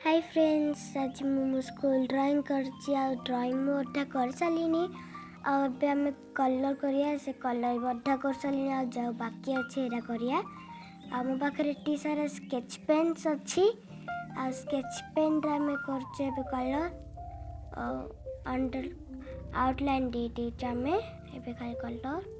Hi friends, आज मु school drawing कर ड्राइंग मुझा कर सारे आम कलर करिया से कलर बधा कर सारे आ जाओ बाकी अच्छे एरा करिया मो पाखे टी सारा स्केच पेन्स अच्छी आ स्केच पेन आम कर कलर अंडर आउटलाइन दे आम ए खाली कलर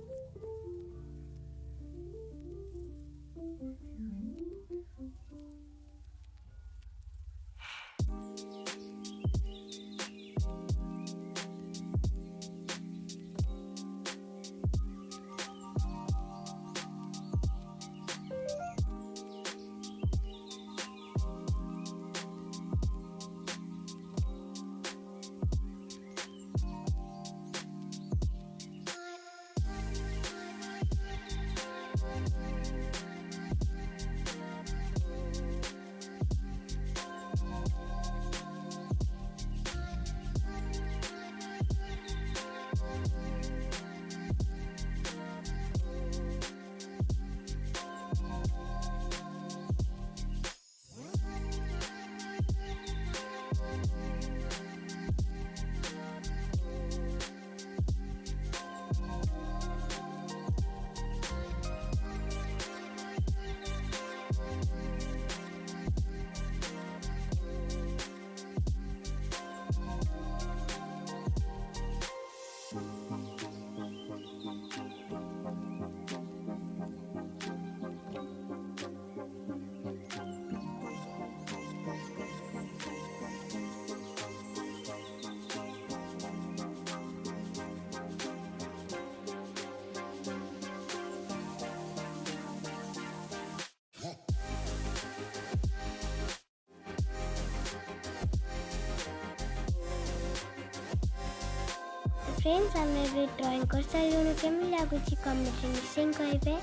फ्रेंड्स आम ड्राइंग कर सारे केमी लगुच कमेंट निश्चय कहे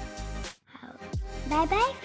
बाय बाय फ्रेंड्स।